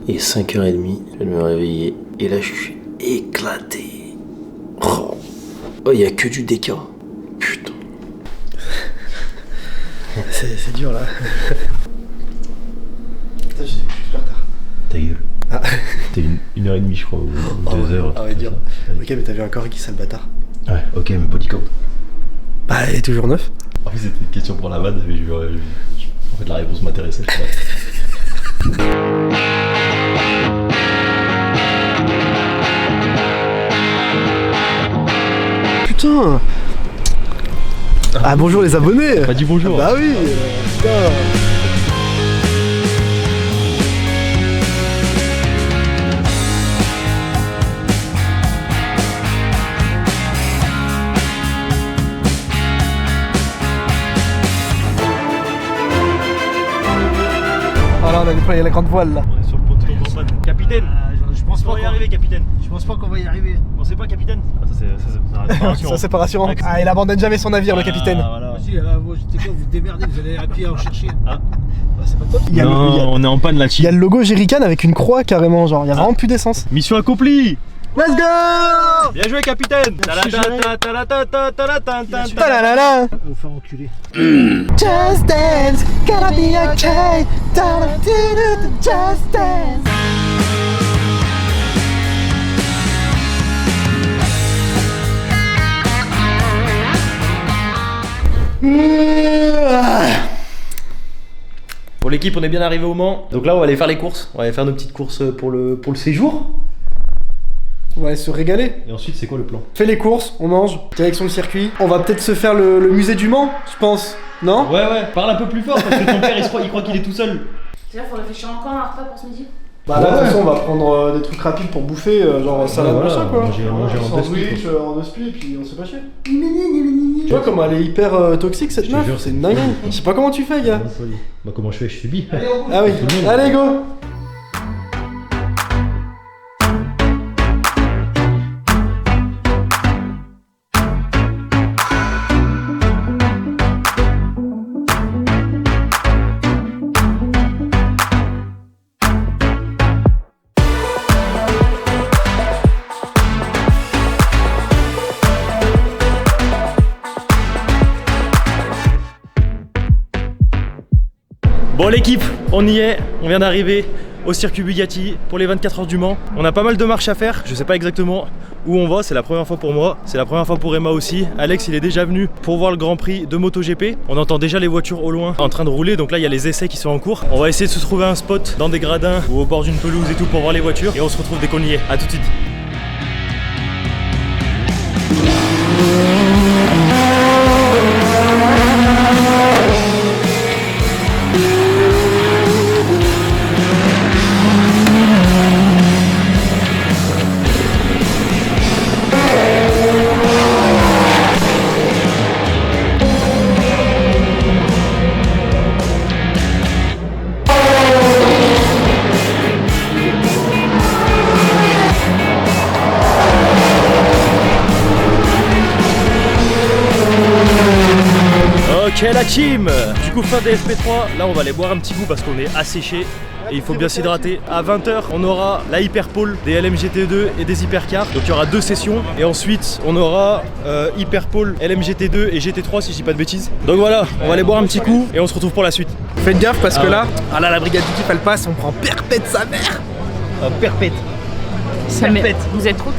Il est 5h30, je vais me réveiller et là je suis éclaté. Oh, il y a que du déca. Putain. C'est dur là. Putain, je suis super tard. Ta gueule. Ah. C'était 1h30 je crois, ou 2h. Ah ouais, dur. Ok, mais t'as vu encore qui sale bâtard. Ouais, ok, mais body count. Bah, il est toujours neuf. En fait, c'était une question pour la vanne, mais en fait, la réponse m'intéressait. Putain. Ah, bonjour les abonnés. Pas dit bonjour. Bah oui. Putain. Voilà, on a déployé la grande voile là. On est sur le ponton d'Orbane. Capitaine, Je pense on va y arriver, capitaine. Je pense pas qu'on va y arriver. Bon, c'est pas capitaine. Ah, ça c'est Ça c'est pas rassurant. Ah, il abandonne jamais son navire, le capitaine. Voilà. Vas-y, là, vous, quoi, vous vous démerdez, vous allez à pied en chercher. Ah. Bah, c'est pas top. Il y a On est en panne là, il y a le logo Jerrycan avec une croix carrément, genre il y a vraiment plus d'essence. Mission accomplie. Let's go! Bien joué, capitaine. Talalala. On va faire enculer. Just dance, gonna be okay. Just dance. Pour l'équipe, on est bien arrivé au Mans. Donc là, on va aller faire les courses. On va aller faire nos petites courses pour le séjour. On va aller se régaler. Et ensuite, c'est quoi le plan? Fait les courses, on mange, direction le circuit. On va peut-être se faire le musée du Mans, je pense. Non? Ouais, parle un peu plus fort parce que ton père, il croit qu'il est tout seul. C'est là, faut réfléchir encore à un repas pour ce midi. Bah là, de toute façon, on va prendre des trucs rapides pour bouffer, genre salade, voilà, machin quoi. manger en sandwich, en deux et puis on se fait pas chier. Tu vois comment elle est hyper toxique cette Je te meuf? jure, C'est une dinguerie. Je sais pas comment tu fais, gars. Bah, comment je fais? Je subis. Ah oui, Tout le monde. allez, go! Bon, l'équipe, on y est. On vient d'arriver au circuit Bugatti pour les 24 heures du Mans. On a pas mal de marches à faire. Je sais pas exactement où on va. C'est la première fois pour moi. C'est la première fois pour Emma aussi. Alex, il est déjà venu pour voir le Grand Prix de MotoGP. On entend déjà les voitures au loin en train de rouler. Donc là, il y a les essais qui sont en cours. On va essayer de se trouver un spot dans des gradins ou au bord d'une pelouse et tout pour voir les voitures. Et on se retrouve dès qu'on y est. A tout de suite. Ok la team. Du coup fin des FP3, là on va aller boire un petit coup parce qu'on est asséché. Et il faut bien s'hydrater. À 20h, on aura la Hyperpole, des LMGT2 et des Hypercars. Donc il y aura 2 sessions. Et ensuite, on aura Hyperpole, LMGT2 et GT3 si je dis pas de bêtises. Donc voilà, on va aller boire un petit coup et on se retrouve pour la suite. Faites gaffe parce que là, la brigade du kiff elle passe, on prend perpète sa mère. Perpète. Ça met. Vous êtes trop.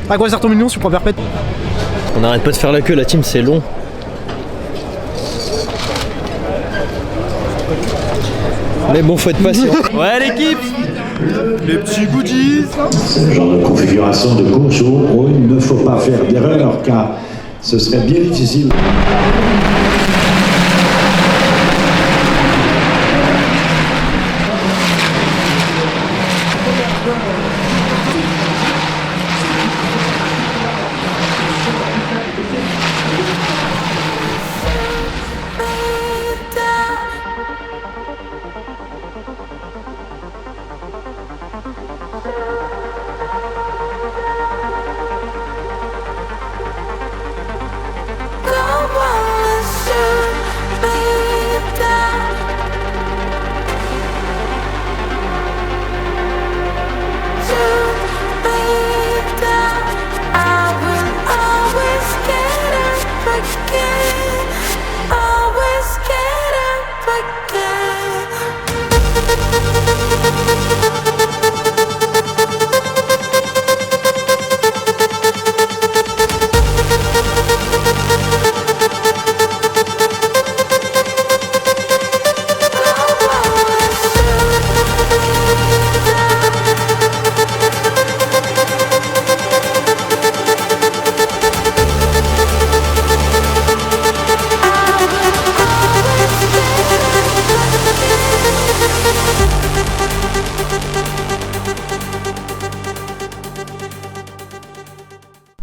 À quoi sert ton million si tu prends perpète? On n'arrête pas de faire la queue, la team, c'est long. Mais bon, faut être patient. Ouais l'équipe. Les petits goodies. Ce genre de configuration de course où il ne faut pas faire d'erreur car ce serait bien difficile.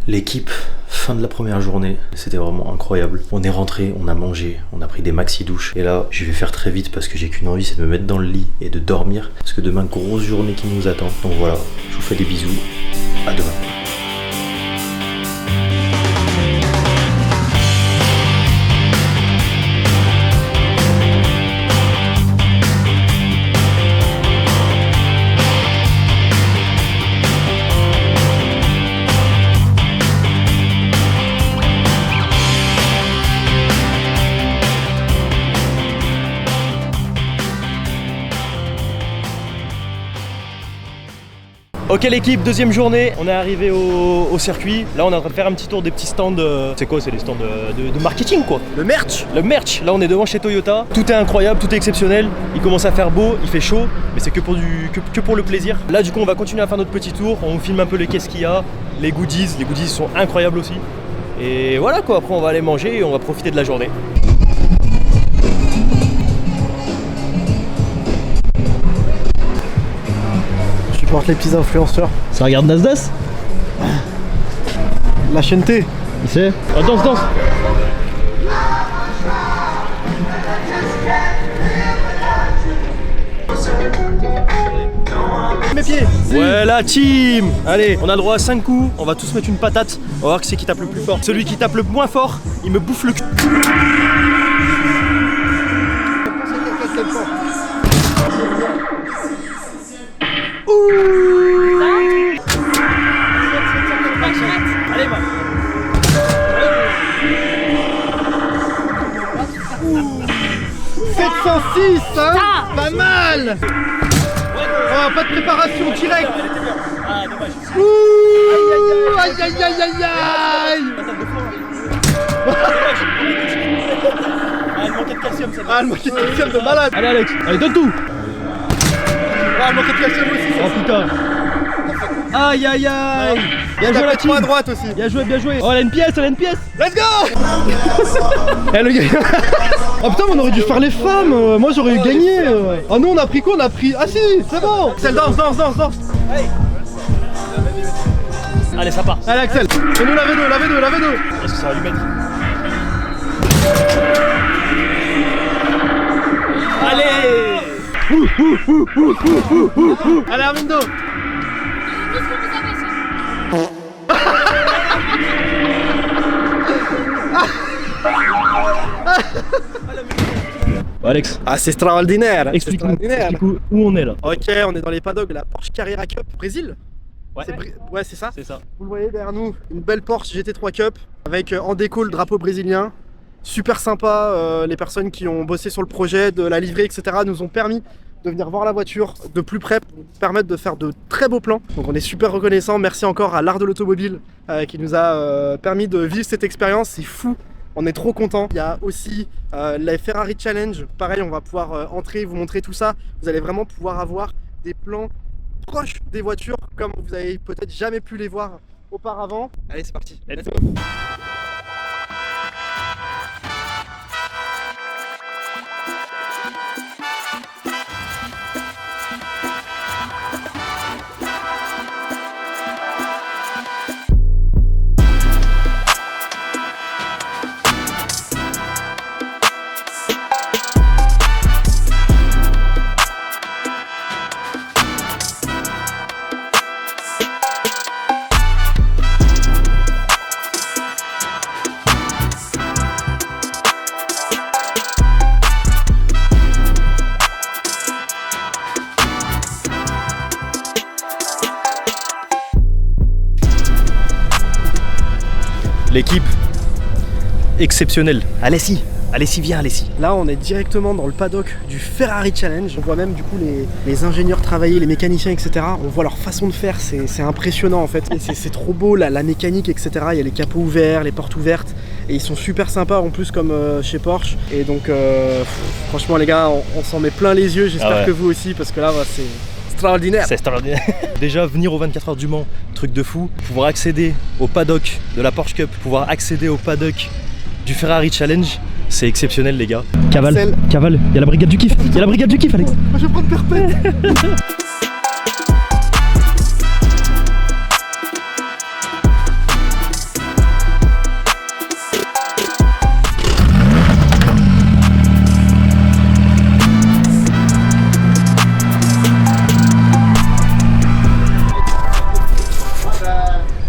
L'équipe, fin de la première journée, c'était vraiment incroyable. On est rentré, on a mangé, on a pris des maxi douches. Et là, je vais faire très vite parce que j'ai qu'une envie, c'est de me mettre dans le lit et de dormir. Parce que demain, grosse journée qui nous attend. Donc voilà, je vous fais des bisous. À demain. Ok l'équipe, deuxième journée, on est arrivé au circuit. Là on est en train de faire un petit tour des petits stands. C'est quoi? C'est des stands de marketing quoi. Le merch. Le merch, là on est devant chez Toyota. Tout est incroyable, tout est exceptionnel. Il commence à faire beau, il fait chaud, mais c'est que pour le plaisir. Là du coup on va continuer à faire notre petit tour. On filme un peu les caisses qu'il y a, les goodies sont incroyables aussi. Et voilà quoi, après on va aller manger et on va profiter de la journée. Porte les petits influenceurs. Ça regarde Nasdaq? La chaîne T. Il sait. Oh, danse. Mes pieds. Ouais la team. Allez, on a le droit à 5 coups, on va tous mettre une patate. On va voir qui c'est qui tape le plus fort. Celui qui tape le moins fort, il me bouffe le cul. Allez, va. 706, hein. Pas mal. Oh, pas de préparation direct. Ah, dommage. Ouh, aïe aïe aïe aïe aïe. Ah, elle manquait de calcium, ça. Ah, elle manquait de calcium de malade. Allez, Alex, allez, donne tout. Ah, elle manquait de calcium aussi. Oh putain. Aïe aïe aïe. Bien joué la team. À droite aussi. Bien joué, bien joué. Oh, elle a une pièce, Let's go. Eh le gars. Oh putain, on aurait dû faire les femmes. Moi j'aurais eu gagné. Ah non, on a pris quoi? On a pris. Ah si, c'est bon. Axel, danse. Allez, ça part. Allez Axel, fais-nous la V2. Est-ce que ça va lui mettre? Allez. Allez Armindo. Bon, Alex, Ah, c'est extraordinaire. explique-nous où on est là. Ok, on est dans les paddocks de la Porsche Carrera Cup Brésil. Ouais, Ouais, c'est ça. c'est ça. Vous le voyez derrière nous, une belle Porsche GT3 Cup avec en déco le drapeau brésilien. Super sympa, les personnes qui ont bossé sur le projet, de la livrée, etc. nous ont permis de venir voir la voiture de plus près pour permettre de faire de très beaux plans. Donc on est super reconnaissant. Merci encore à l'art de l'automobile qui nous a permis de vivre cette expérience. C'est fou. On est trop content. Il y a aussi la Ferrari Challenge. Pareil, on va pouvoir entrer, vous montrer tout ça. Vous allez vraiment pouvoir avoir des plans proches des voitures comme vous avez peut-être jamais pu les voir auparavant. Allez, c'est parti. Let's go. L'équipe exceptionnelle. Alessi, viens Alessi. Là, on est directement dans le paddock du Ferrari Challenge. On voit même du coup les ingénieurs travailler, les mécaniciens, etc. On voit leur façon de faire, c'est impressionnant en fait. C'est trop beau, la mécanique, etc. Il y a les capots ouverts, les portes ouvertes. Et ils sont super sympas en plus comme chez Porsche. Et donc, franchement les gars, on s'en met plein les yeux. J'espère que vous aussi, parce que là, c'est extraordinaire. C'est extraordinaire. Déjà, venir aux 24 heures du Mans, truc de fou. Pouvoir accéder au paddock de la Porsche Cup, pouvoir accéder au paddock du Ferrari Challenge, c'est exceptionnel les gars. Cavale, il y a la brigade du kiff. Il y a la brigade du kiff, Alex. Je vais prendre perpète.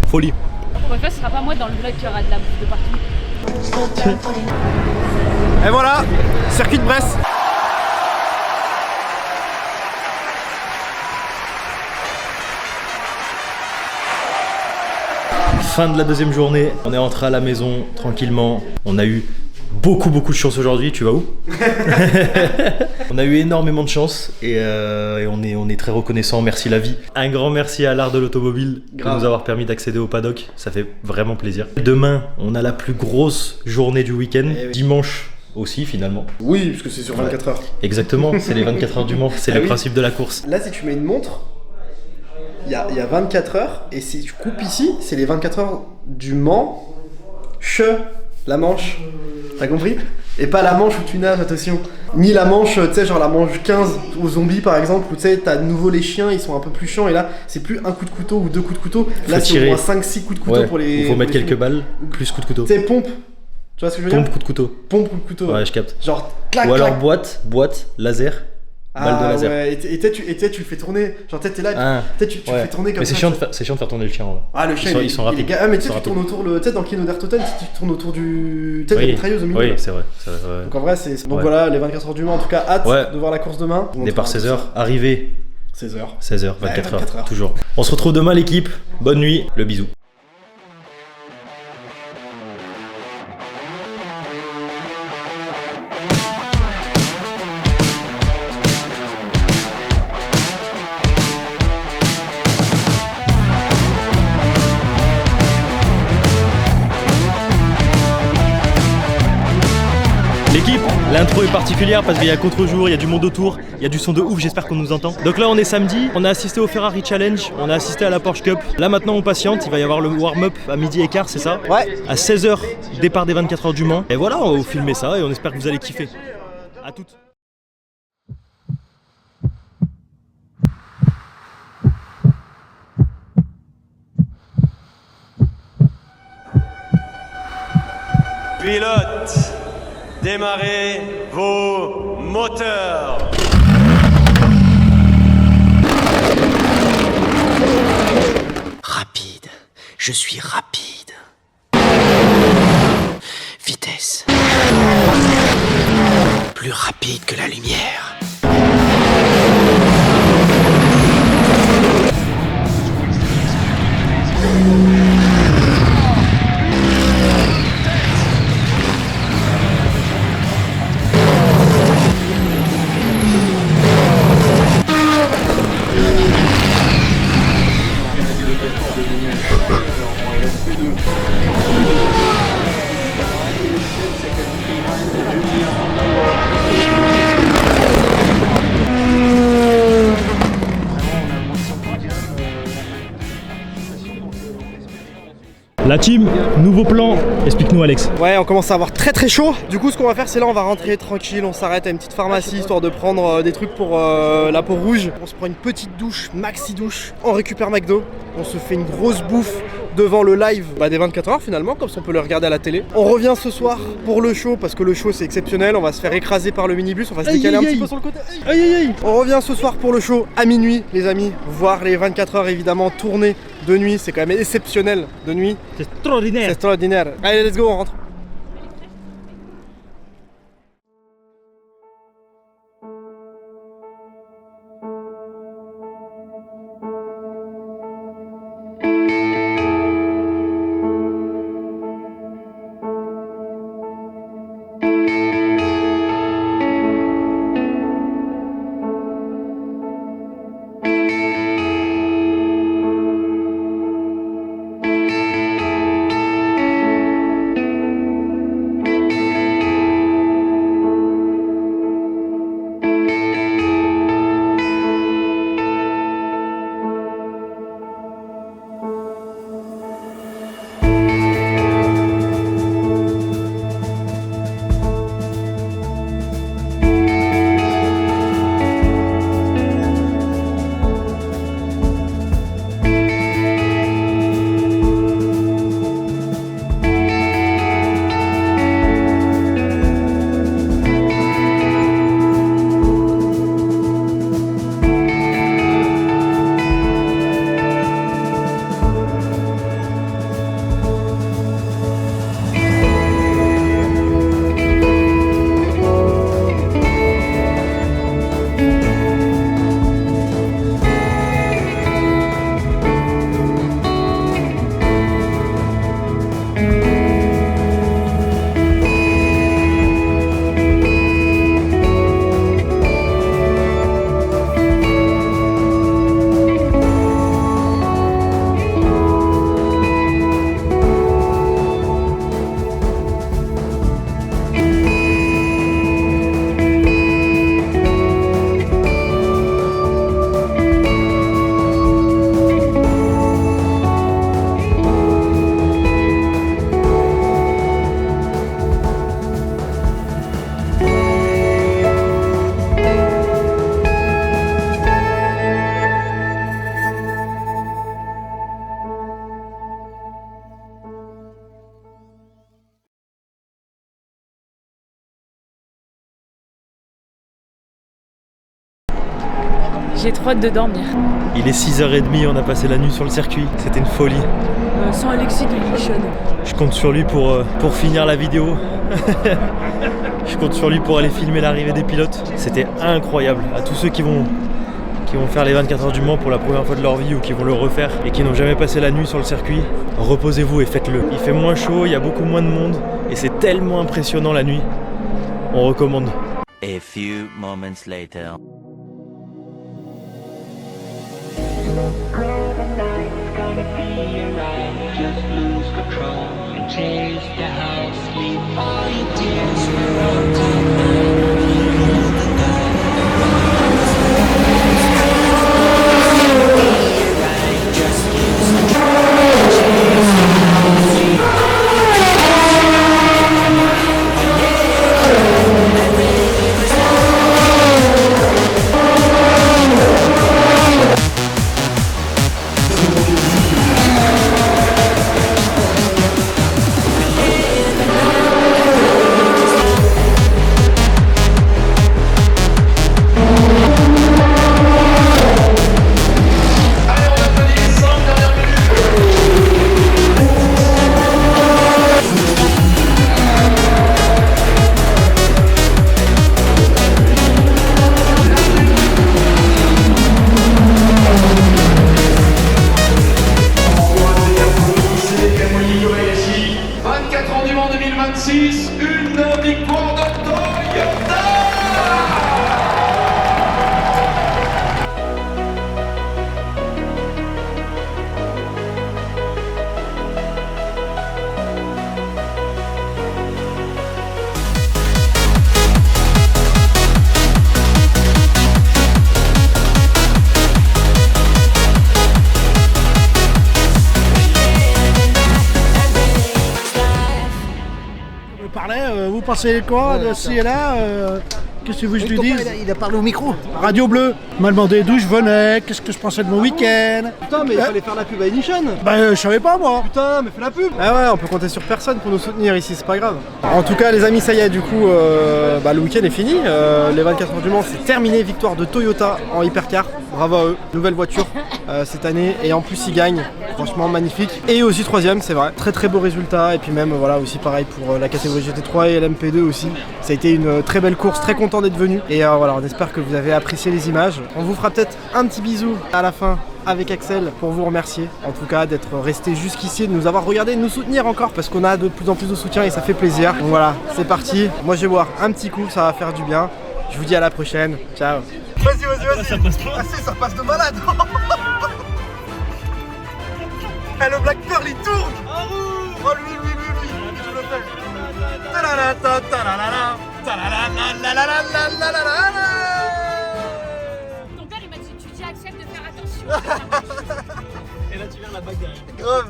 Folie. Pour une fois, ce sera pas moi dans le vlog qui aura de la bouffe de partout. Et voilà, circuit de Brest. Fin de la deuxième journée, on est rentré à la maison tranquillement. On a eu beaucoup de chance aujourd'hui. Tu vas où? On a eu énormément de chance et on est très reconnaissant. Merci la vie. Un grand merci à l'art de l'automobile de nous avoir permis d'accéder au paddock. Ça fait vraiment plaisir. Demain, on a la plus grosse journée du week-end. Dimanche aussi finalement. Oui, parce que c'est sur 24 heures. Exactement, c'est les 24 heures du Mans. C'est le principe de la course. Là, si tu mets une montre, il y a 24 heures. Et si tu coupes ici, c'est les 24 heures du Mans. La manche, t'as compris? Et pas la manche où tu nages, attention. Ni la manche, tu sais, genre la manche 15 aux zombies par exemple, où tu sais, t'as de nouveau les chiens, ils sont un peu plus chiants, et là, c'est plus un coup de couteau ou deux coups de couteau, là c'est au moins 5-6 coups de couteau pour les... Il faut mettre quelques balles, plus coup de couteau. Tu sais, pompe, tu vois ce que je veux dire? Pompe, coup de couteau. Pompe, coup de couteau. Ouais, je capte. Genre, clac, ou alors clac. boîte, laser. Balle de laser. Ouais, et tu le fais tourner, genre t'es là, tu fais tourner comme mais ça. c'est chiant de faire tourner le chien. Ouais. Ah, le chien, ils sont rapides. mais tu sais, tu tournes autour, tu sais, dans Kino der Toten, tu tournes autour du. Tu sais, la mitrailleuse au milieu. Oui, c'est vrai. Donc en vrai, c'est. Donc voilà, les 24 heures du Mans, en tout cas, hâte de voir la course demain. Départ 16h, arrivée 16h, 24 heures, toujours. On se retrouve demain, l'équipe. Bonne nuit, le bisou. L'équipe, l'intro est particulière parce qu'il y a contre-jour, il y a du monde autour, il y a du son de ouf, j'espère qu'on nous entend. Donc là on est samedi, on a assisté au Ferrari Challenge, on a assisté à la Porsche Cup. Là maintenant on patiente, il va y avoir le warm-up à 12h15, c'est ça? Ouais. À 16h, départ des 24 heures du Mans. Et voilà, on va vous filmer ça et on espère que vous allez kiffer. A toutes. Pilote, démarrez vos moteurs. Rapide, je suis rapide. Vitesse. plus rapide que la lumière. La team, nouveau plan, explique-nous Alex. Ouais, on commence à avoir très très chaud. Du coup, ce qu'on va faire, c'est là, on va rentrer tranquille, on s'arrête à une petite pharmacie histoire de prendre des trucs pour la peau rouge. On se prend une petite douche, maxi douche, on récupère McDo, on se fait une grosse bouffe devant le live des 24 heures finalement, comme ça on peut le regarder à la télé. On revient ce soir pour le show, parce que le show c'est exceptionnel, on va se faire écraser par le minibus, on va se décaler un petit peu sur le côté. Aïe aïe aïe. On revient ce soir pour le show à minuit, les amis, voir les 24 heures évidemment tourner de nuit, c'est quand même exceptionnel de nuit. C'est extraordinaire. C'est extraordinaire. Allez, let's go, on rentre. J'ai trop hâte de dormir. Il est 6h30, on a passé la nuit sur le circuit, c'était une folie. Sans Alexis de Lichon. Je compte sur lui pour finir la vidéo. Je compte sur lui pour aller filmer l'arrivée des pilotes. C'était incroyable. À tous ceux qui vont faire les 24 heures du Mans pour la première fois de leur vie ou qui vont le refaire et qui n'ont jamais passé la nuit sur le circuit, reposez-vous et faites-le. Il fait moins chaud, il y a beaucoup moins de monde et c'est tellement impressionnant la nuit. On recommande. A few moments later. Just lose control and chase the house. Leave all your tears for all time. pensez quoi de ci et là Qu'est-ce que vous je lui dise? Il a parlé au micro. Radio Bleu m'a demandé d'où je venais, qu'est-ce que je pensais de mon week-end. Putain, mais il fallait faire la pub à Ignition. Bah je savais pas moi. Putain, mais fais la pub. Ah ouais, on peut compter sur personne pour nous soutenir ici, c'est pas grave. En tout cas, les amis, ça y est, du coup, le week-end est fini. Les 24 heures du Mans, c'est terminé. Victoire de Toyota en hypercar. Bravo à eux. Nouvelle voiture cette année. Et en plus, ils gagnent. Franchement, magnifique. Et aussi troisième, c'est vrai. Très très beau résultat. Et puis même, voilà, aussi pareil pour la catégorie GT3 et l'MP2 aussi. Ça a été une très belle course. Très content d'être venu. Et voilà, on espère que vous avez apprécié les images. On vous fera peut-être un petit bisou à la fin avec Axel pour vous remercier en tout cas d'être resté jusqu'ici, de nous avoir regardé, de nous soutenir encore parce qu'on a de plus en plus de soutien et ça fait plaisir. Donc voilà, c'est parti. Moi je vais boire un petit coup, ça va faire du bien. Je vous dis à la prochaine. Ciao. Vas-y. Ça passe pas. Ah si, ça passe de malade. Eh, le Black Pearl il tourne. Oh oui, je le fais. Ta-la-la, ta-la-la-la, ta-la-la-la-la-la-la-la-la-la. Ton père il m'a dit tu dis à Axel de faire attention. Et là tu viens la bague derrière. Grave.